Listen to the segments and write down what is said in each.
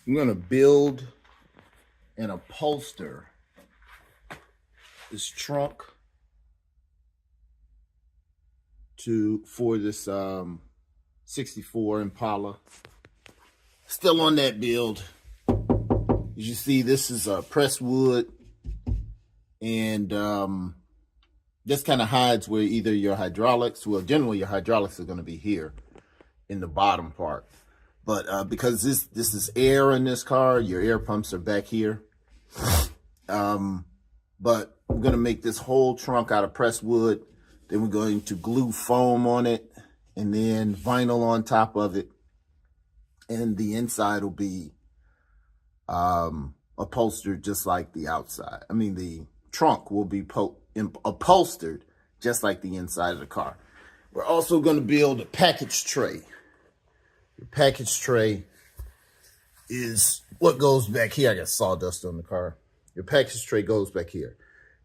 I'm going to build and upholster this trunk for this 64 Impala. Still on that build. As you see, this is pressed wood, and this kind of hides where either your hydraulics, well, generally your hydraulics are going to be here in the bottom part. But because this is air in this car, your air pumps are back here. But we're going to make this whole trunk out of pressed wood. Then we're going to glue foam on it and then vinyl on top of it. And the inside will be upholstered just like the outside. I mean, the trunk will be upholstered just like the inside of the car. We're also going to build a package tray. The package tray is what goes back here. I got sawdust on the car. Your package tray goes back here.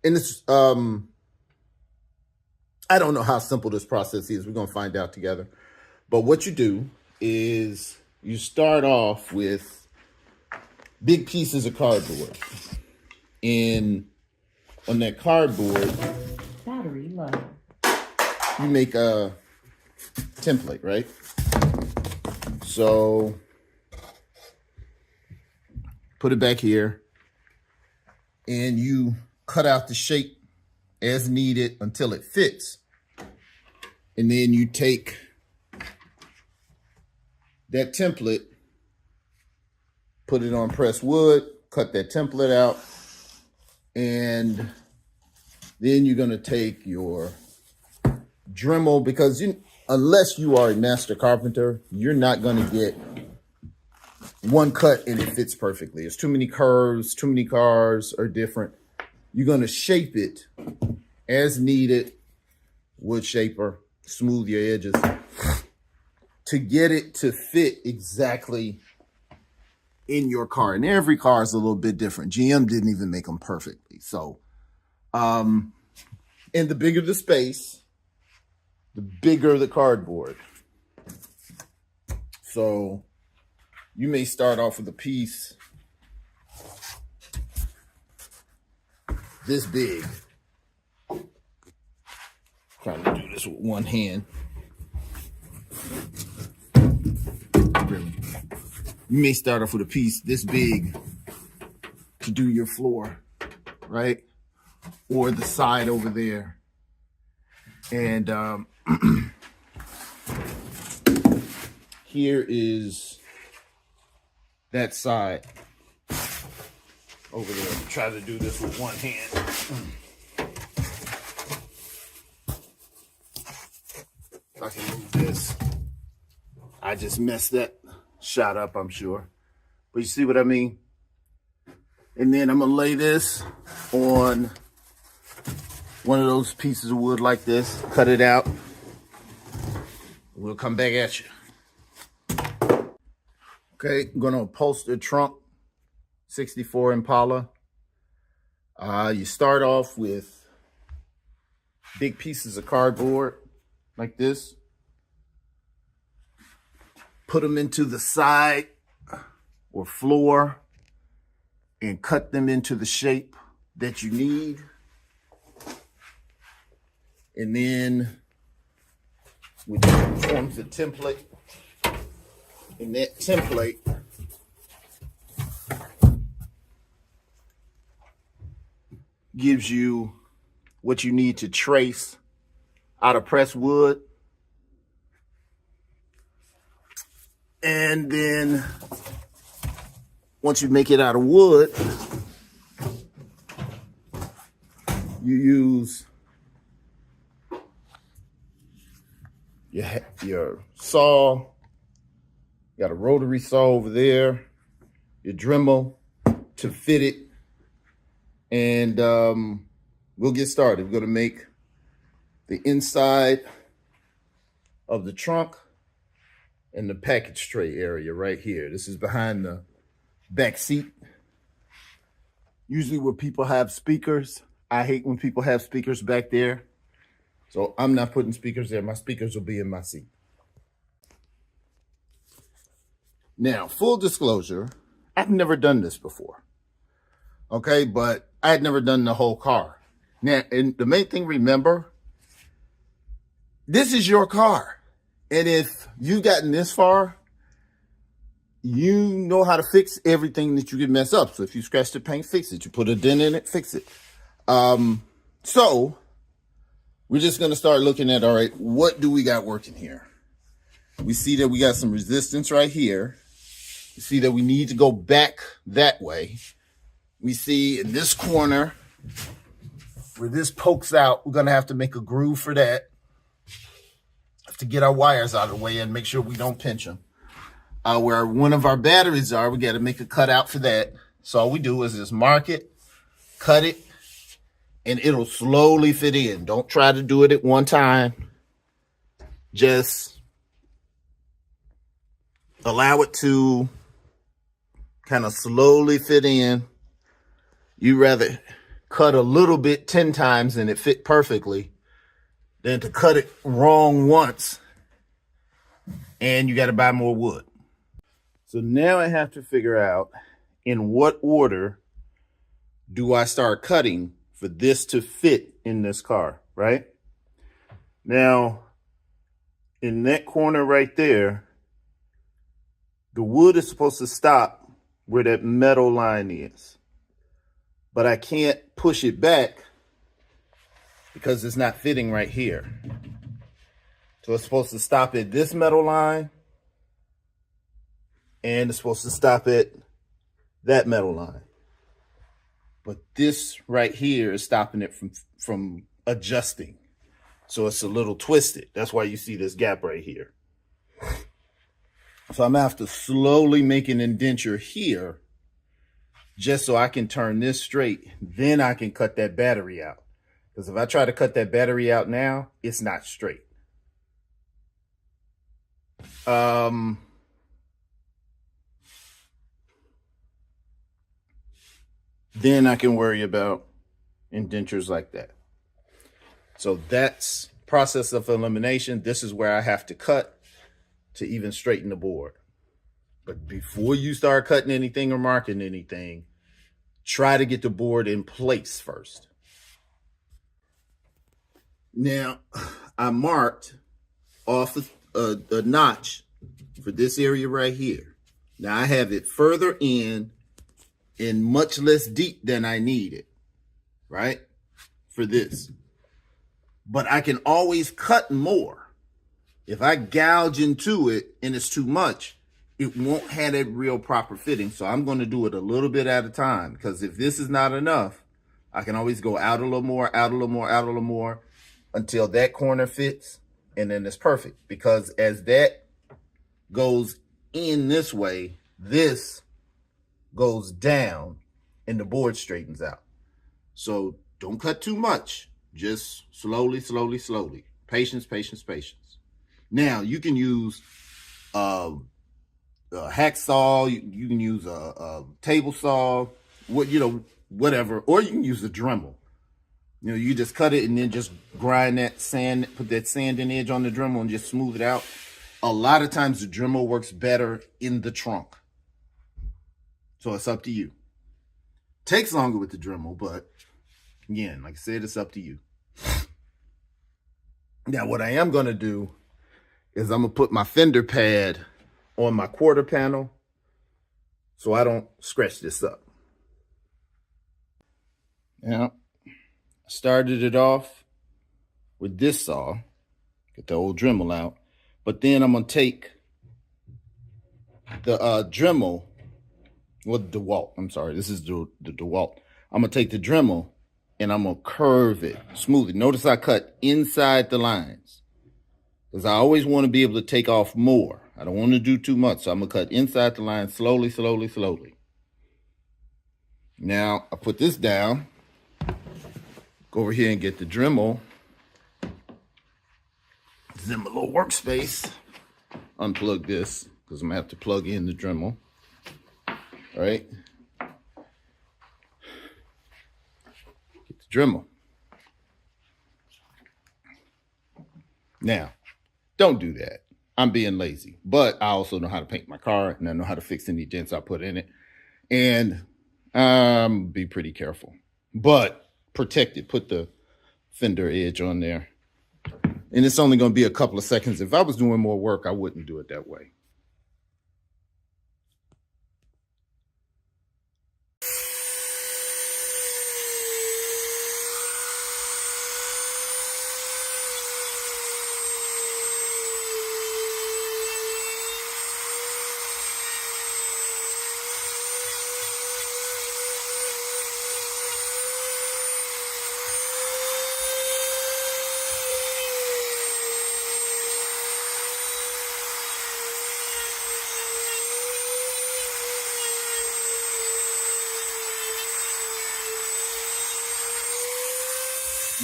And it's, I don't know how simple this process is. We're going to find out together. But what you do is you start off with big pieces of cardboard. And on that cardboard, battery low. You make a template, right? So put it back here and you cut out the shape as needed until it fits. And then you take that template, put it on pressed wood, cut that template out, and then you're going to take your Dremel, because unless you are a master carpenter, you're not going to get one cut and it fits perfectly. There's too many curves, too many cars are different. You're going to shape it as needed, wood shaper, smooth your edges, to get it to fit exactly in your car. And every car is a little bit different. GM didn't even make them perfectly. So, and the bigger the space, the bigger the cardboard. So you may start off with a piece this big. Trying to do this with one hand. Really. You may start off with a piece this big to do your floor, right? Or the side over there. And here is that side over there. Try to do this with one hand. If I can move this. I just messed that shot up, I'm sure. But you see what I mean? And then I'm going to lay this on one of those pieces of wood like this, cut it out. We'll come back at you. Okay, I'm going to upholster trunk, 64 Impala. You start off with big pieces of cardboard like this. Put them into the side or floor and cut them into the shape that you need. And then which forms the template. And that template gives you what you need to trace out of pressed wood. And then once you make it out of wood, you use your saw. You got a rotary saw over there, your Dremel to fit it. And we'll get started. We're going to make the inside of the trunk and the package tray area right here. This is behind the back seat. Usually where people have speakers. I hate when people have speakers back there. So I'm not putting speakers there. My speakers will be in my seat. Now, full disclosure, I've never done this before. Okay, but I had never done the whole car. Now, and the main thing, remember, this is your car. And if you've gotten this far, you know how to fix everything that you can mess up. So if you scratch the paint, fix it. You put a dent in it, fix it. So we're just going to start looking at, all right, what do we got working here? We see that we got some resistance right here. We see that we need to go back that way. We see in this corner where this pokes out, we're going to have to make a groove for that. Have to get our wires out of the way and make sure we don't pinch them. Where one of our batteries are, we got to make a cutout for that. So all we do is just mark it, cut it, and it'll slowly fit in. Don't try to do it at one time. Just allow it to kind of slowly fit in. You rather cut a little bit 10 times and it fit perfectly than to cut it wrong once and you got to buy more wood. So now I have to figure out in what order do I start cutting for this to fit in this car, right? Now, in that corner right there, the wood is supposed to stop where that metal line is. But I can't push it back because it's not fitting right here. So it's supposed to stop at this metal line and it's supposed to stop at that metal line. But this right here is stopping it from adjusting. So it's a little twisted. That's why you see this gap right here. So I'm gonna have to slowly make an indenture here just so I can turn this straight. Then I can cut that battery out. Because if I try to cut that battery out now, it's not straight. Then I can worry about indentures like that. So that's process of elimination. This is where I have to cut to even straighten the board. But before you start cutting anything or marking anything, try to get the board in place first. Now, I marked off a notch for this area right here. Now, I have it further in and much less deep than I need it, right, for this. But I can always cut more. If I gouge into it and it's too much, it won't have a real proper fitting. So I'm going to do it a little bit at a time, because if this is not enough, I can always go out a little more, out a little more, out a little more until that corner fits, and then it's perfect. Because as that goes in this way, this goes down and the board straightens out. So don't cut too much. Just slowly, slowly, slowly. Patience, patience, patience. Now you can use a hacksaw. You can use a table saw, whatever, or you can use a Dremel. You just cut it and then just grind that sand, put that sanding edge on the Dremel and just smooth it out. A lot of times the Dremel works better in the trunk. So it's up to you. Takes longer with the Dremel, but again, like I said, it's up to you. Now, what I am going to do is I'm going to put my fender pad on my quarter panel so I don't scratch this up. Now, I started it off with this saw, get the old Dremel out, but then I'm going to take the Dremel, well, DeWalt, I'm sorry, this is the DeWalt. I'm going to take the Dremel and I'm going to curve it, smooth it. Notice I cut inside the lines because I always want to be able to take off more. I don't want to do too much, so I'm going to cut inside the line slowly, slowly, slowly. Now, I put this down, go over here and get the Dremel. This is in my little workspace. Unplug this because I'm going to have to plug in the Dremel. All right. Get the Dremel. Now, don't do that. I'm being lazy, but I also know how to paint my car and I know how to fix any dents I put in it. And be pretty careful, but protect it. Put the fender edge on there. And it's only going to be a couple of seconds. If I was doing more work, I wouldn't do it that way.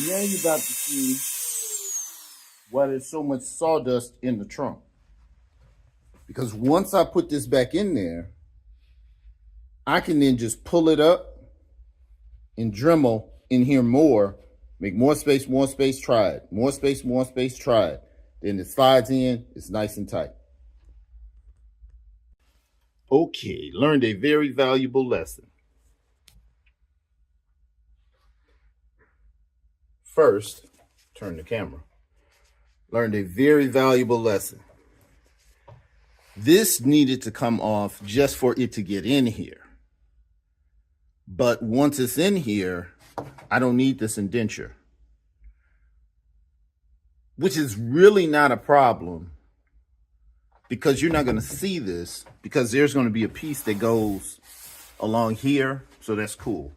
Now you're about to see why there's so much sawdust in the trunk. Because once I put this back in there, I can then just pull it up and Dremel in here more, make more space, try it. More space, try it. Then it slides in, it's nice and tight. Okay, learned a very valuable lesson. First, turn the camera. Learned a very valuable lesson. This needed to come off just for it to get in here. But once it's in here, I don't need this indenture, which is really not a problem because you're not going to see this because there's going to be a piece that goes along here. So that's cool.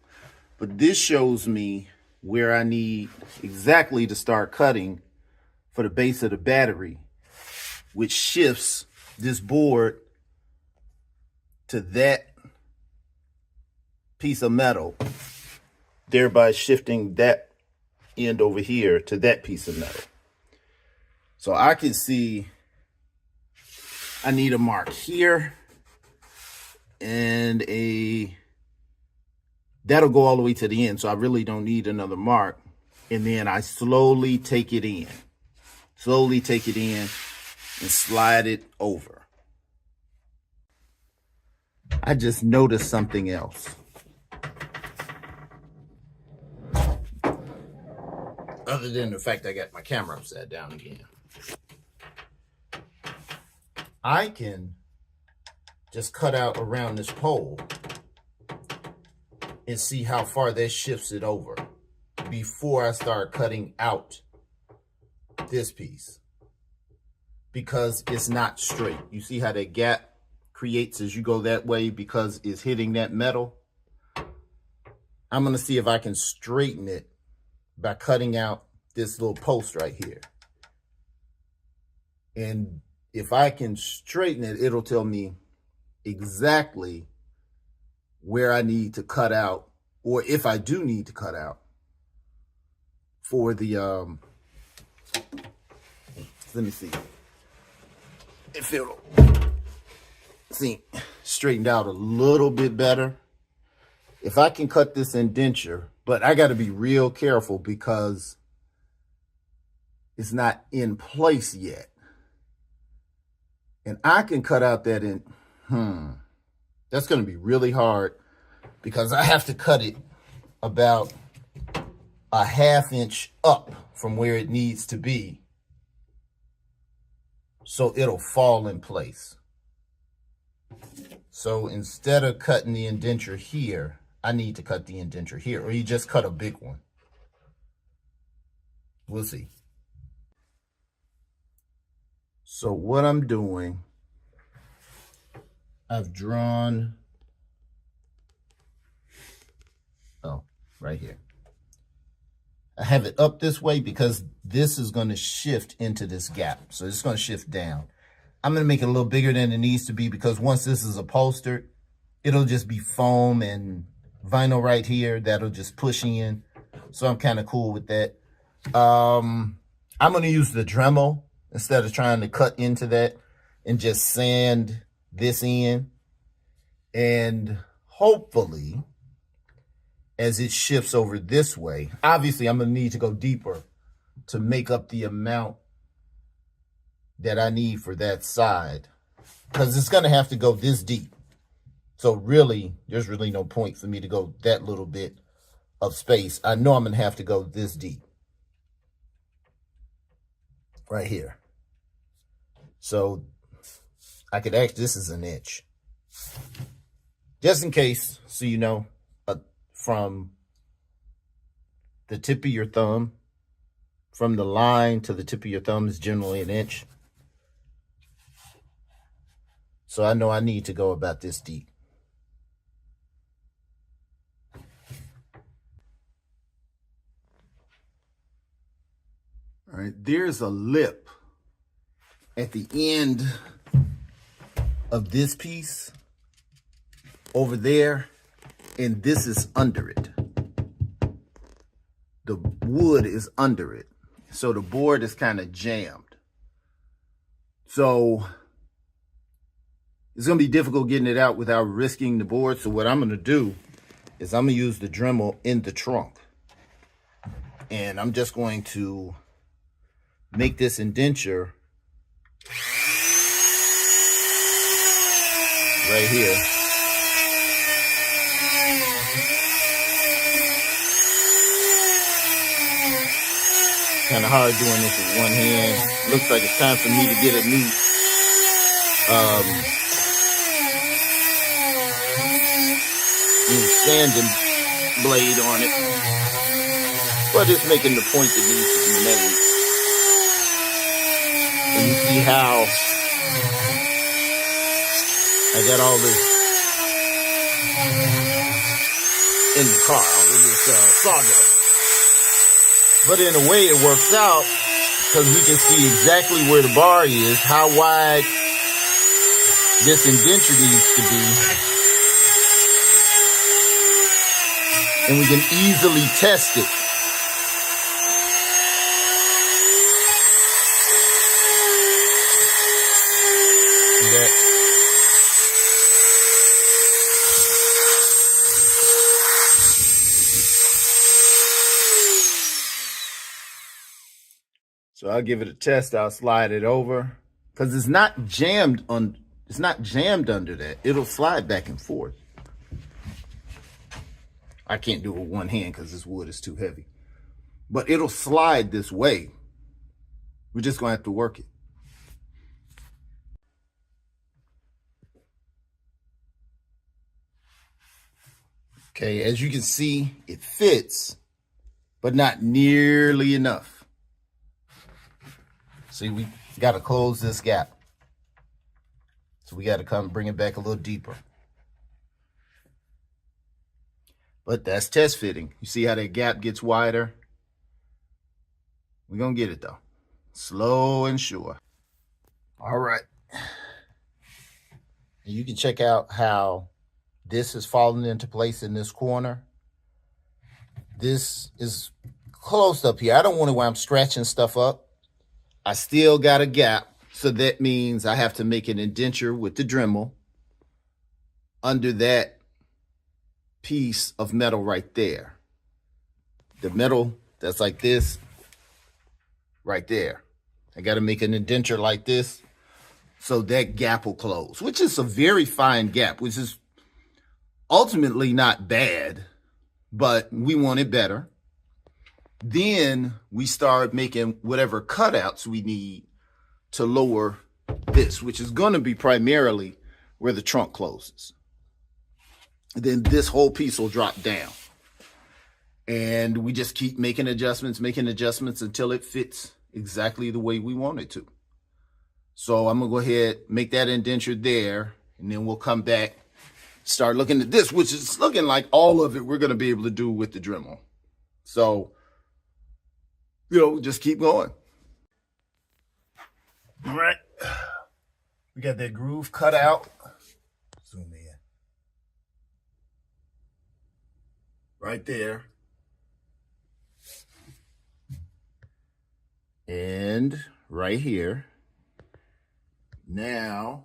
But this shows me where I need exactly to start cutting for the base of the battery, which shifts this board to that piece of metal, thereby shifting that end over here to that piece of metal. So I can see I need a mark here and that'll go all the way to the end. So I really don't need another mark. And then I slowly take it in. Slowly take it in and slide it over. I just noticed something else. Other than the fact I got my camera upside down again. I can just cut out around this pole and see how far that shifts it over before I start cutting out this piece, because it's not straight. You see how that gap creates as you go that way because it's hitting that metal? I'm going to see if I can straighten it by cutting out this little post right here. And if I can straighten it, it'll tell me exactly where I need to cut out, or if I do need to cut out for the, let me see if it'll, see, straightened out a little bit better. If I can cut this indenture, but I got to be real careful because it's not in place yet. And I can cut out that in, that's going to be really hard because I have to cut it about a ½ inch up from where it needs to be so it'll fall in place. So instead of cutting the indenture here, I need to cut the indenture here, or you just cut a big one. We'll see. So what I'm doing, I've drawn, right here. I have it up this way because this is going to shift into this gap. So it's going to shift down. I'm going to make it a little bigger than it needs to be because once this is upholstered, it'll just be foam and vinyl right here that'll just push in. So I'm kind of cool with that. I'm going to use the Dremel instead of trying to cut into that and just sand this in. And hopefully, as it shifts over this way, obviously I'm going to need to go deeper to make up the amount that I need for that side, because it's going to have to go this deep. So really, there's really no point for me to go that little bit of space. I know I'm going to have to go this deep. Right here. So I could actually, this is an inch. Just in case, so you know, from the tip of your thumb, from the line to the tip of your thumb is generally an inch. So I know I need to go about this deep. All right, there's a lip at the end of this piece over there, and this is under it. The wood is under it. So the board is kind of jammed. So it's going to be difficult getting it out without risking the board. So what I'm going to do is I'm going to use the Dremel in the trunk. And I'm just going to make this indenture right here. Kind of hard doing this with one hand. Looks like it's time for me to get a new sanding blade on it. But it's making the point that needs to be made. And you see how I got all this in the car, all this sawdust. But in a way it works out because we can see exactly where the bar is, how wide this indenture needs to be. And we can easily test it. See that? So I'll give it a test. I'll slide it over because it's not jammed on. It's not jammed under that. It'll slide back and forth. I can't do it with one hand because this wood is too heavy. But it'll slide this way. We're just going to have to work it. Okay, as you can see, it fits, but not nearly enough. See, we got to close this gap. So we got to come bring it back a little deeper. But that's test fitting. You see how that gap gets wider? We're going to get it though. Slow and sure. All right. And you can check out how this is falling into place in this corner. This is close up here. I don't want it where I'm scratching stuff up. I still got a gap. So that means I have to make an indenture with the Dremel under that piece of metal right there. The metal that's like this right there. I got to make an indenture like this so that gap will close, which is a very fine gap, which is ultimately not bad, but we want it better. Then we start making whatever cutouts we need to lower this, which is going to be primarily where the trunk closes. Then this whole piece will drop down. And we just keep making adjustments until it fits exactly the way we want it to. So I'm going to go ahead, make that indenture there, and then we'll come back, start looking at this, which is looking like all of it we're going to be able to do with the Dremel. So, just keep going. All right. We got that groove cut out. Zoom in. Right there. And right here. Now,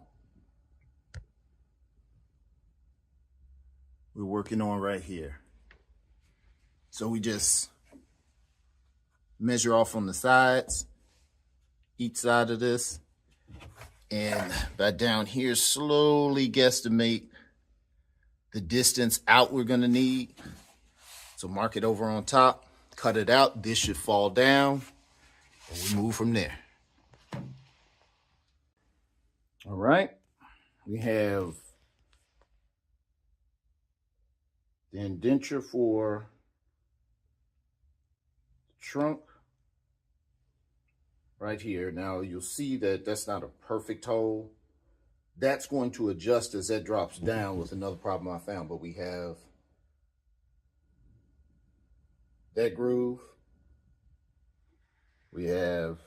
we're working on right here. So we just measure off on the sides, each side of this, and by down here slowly guesstimate the distance out we're going to need. So mark it over on top, cut it out. This should fall down, and we move from there. All right. We have the indenture for the trunk right here. Now you'll see that that's not a perfect hole. That's going to adjust as that drops down with another problem I found, but we have that groove. We have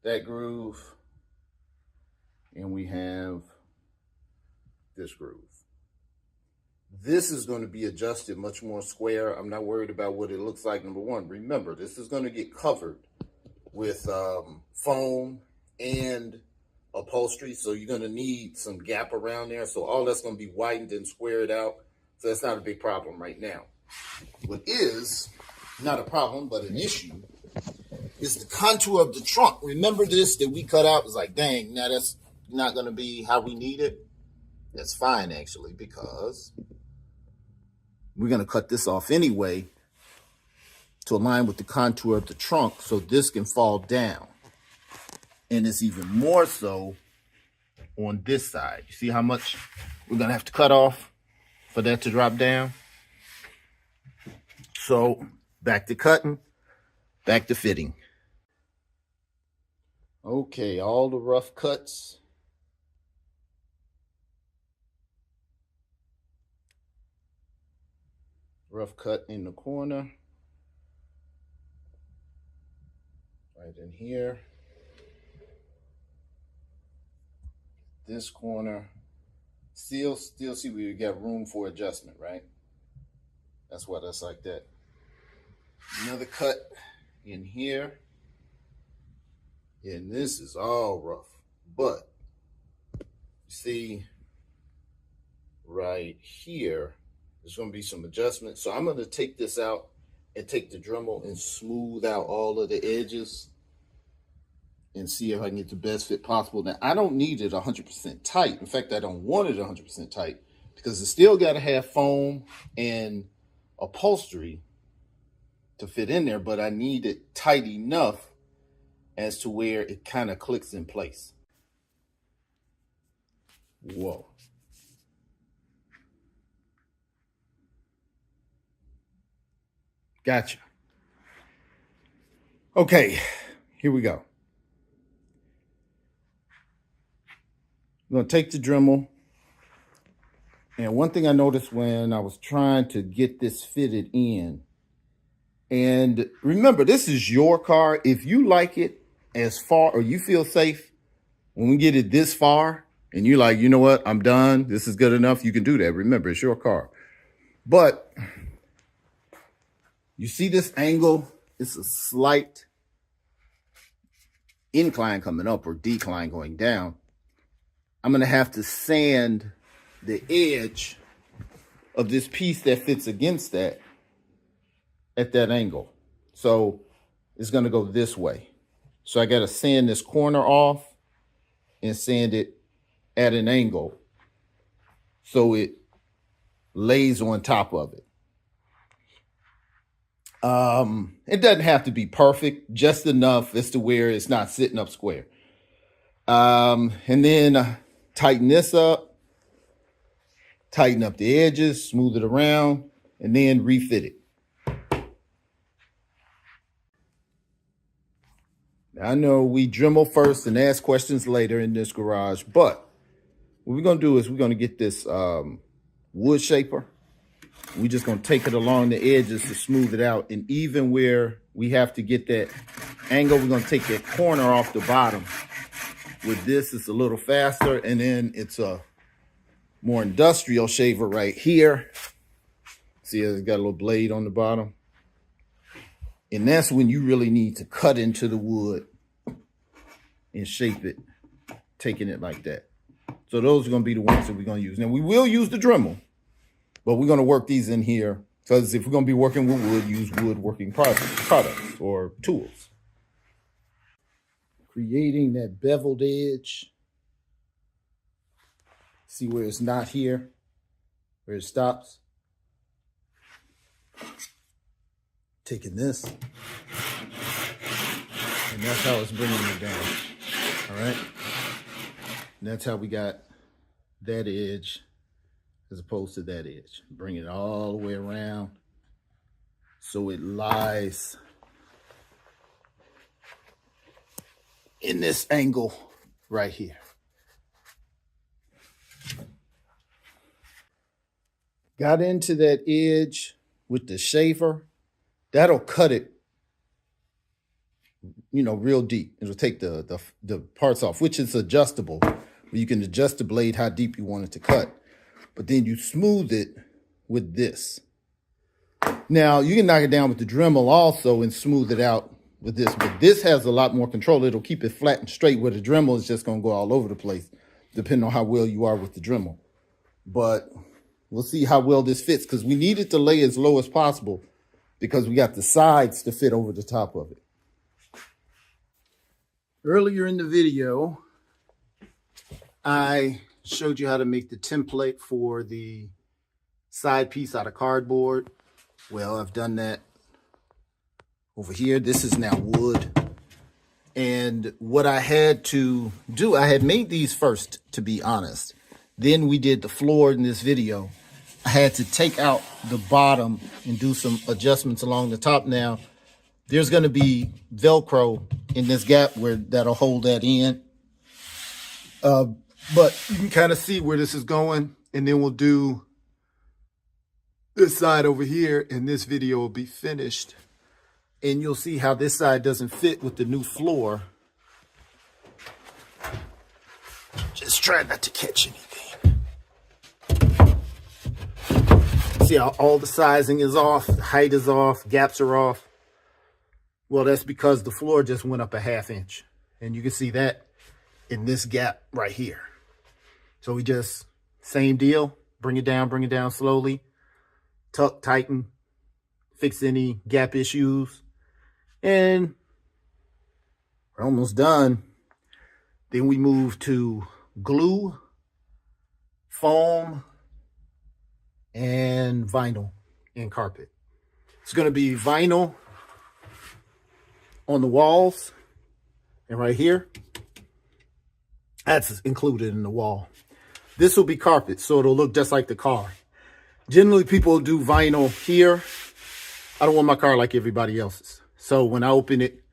that groove. And we have this groove. This is going to be adjusted much more square. I'm not worried about what it looks like. Number one, remember, this is going to get covered with foam and upholstery. So you're going to need some gap around there. So all that's going to be whitened and squared out. So that's not a big problem right now. What is not a problem, but an issue is the contour of the trunk. Remember this that we cut out? It's like, dang, now that's not going to be how we need it. That's fine, actually, because we're going to cut this off anyway to align with the contour of the trunk so this can fall down. And it's even more so on this side. You see how much we're going to have to cut off for that to drop down? So back to cutting, back to fitting. Okay, all the rough cuts. Rough cut in the corner. Right in here. This corner. Still see we got room for adjustment, right? That's why that's like that. Another cut in here. And this is all rough. But see right here, there's going to be some adjustment. So I'm going to take this out and take the Dremel and smooth out all of the edges and see if I can get the best fit possible. Now, I don't need it 100% tight. In fact, I don't want it 100% tight because it's still got to have foam and upholstery to fit in there, but I need it tight enough as to where it kind of clicks in place. Whoa. Gotcha. Okay, here we go. I'm going to take the Dremel. And one thing I noticed when I was trying to get this fitted in, and remember, this is your car. If you like it as far, or you feel safe when we get it this far, and you're like, you know what, I'm done, this is good enough, you can do that. Remember, it's your car. But you see this angle? It's a slight incline coming up or decline going down. I'm going to have to sand the edge of this piece that fits against that at that angle. So it's going to go this way. So I got to sand this corner off and sand it at an angle so it lays on top of it. It doesn't have to be perfect, just enough as to where it's not sitting up square. And then tighten this up, tighten up the edges, smooth it around, and then refit it. Now, I know we Dremel first and ask questions later in this garage, but what we're going to do is we're going to get this wood shaper. We're just going to take it along the edges to smooth it out. And even where we have to get that angle, we're going to take that corner off the bottom. With this, it's a little faster. And then it's a more industrial shaver right here. See, it's got a little blade on the bottom. And that's when you really need to cut into the wood and shape it, taking it like that. So those are going to be the ones that we're going to use. Now, we will use the Dremel, but we're going to work these in here because if we're going to be working with wood, use woodworking products or tools. Creating that beveled edge. See where it's not here, where it stops? Taking this, and that's how it's bringing it down. All right. And that's how we got that edge as opposed to that edge. Bring it all the way around so it lies in this angle right here. Got into that edge with the shaver. That'll cut it, real deep. It'll take the parts off, which is adjustable. You can adjust the blade how deep you want it to cut. But then you smooth it with this. Now, you can knock it down with the Dremel also and smooth it out with this. But this has a lot more control. It'll keep it flat and straight, where the Dremel is just going to go all over the place, depending on how well you are with the Dremel. But we'll see how well this fits, because we need it to lay as low as possible because we got the sides to fit over the top of it. Earlier in the video, I showed you how to make the template for the side piece out of cardboard. Well, I've done that over here. This is now wood. And what I had to do, I had made these first, to be honest. Then we did the floor in this video. I had to take out the bottom and do some adjustments along the top. Now, there's going to be Velcro in this gap where that'll hold that in. But you can kind of see where this is going. And then we'll do this side over here, and this video will be finished. And you'll see how this side doesn't fit with the new floor. Just try not to catch anything. See how all the sizing is off, the height is off, gaps are off. Well, that's because the floor just went up a ½ inch. And you can see that in this gap right here. So we just, same deal, bring it down slowly, tuck, tighten, fix any gap issues, and we're almost done. Then we move to glue, foam, and vinyl and carpet. It's going to be vinyl on the walls and right here. That's included in the wall. This will be carpet, so it'll look just like the car. Generally, people do vinyl here. I don't want my car like everybody else's. So when I open it,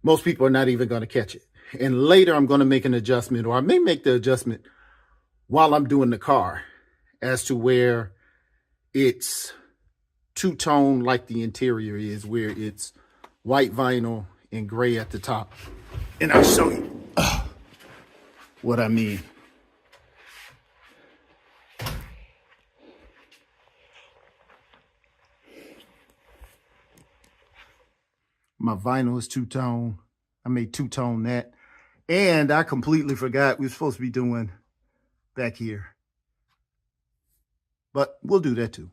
most people are not even going to catch it. And later, I'm going to make an adjustment, or I may make the adjustment while I'm doing the car, as to where it's two-tone like the interior is, where it's white vinyl and gray at the top. And I'll show you what I mean. My vinyl is two-tone. I made two-tone that. And I completely forgot we were supposed to be doing back here. But we'll do that too.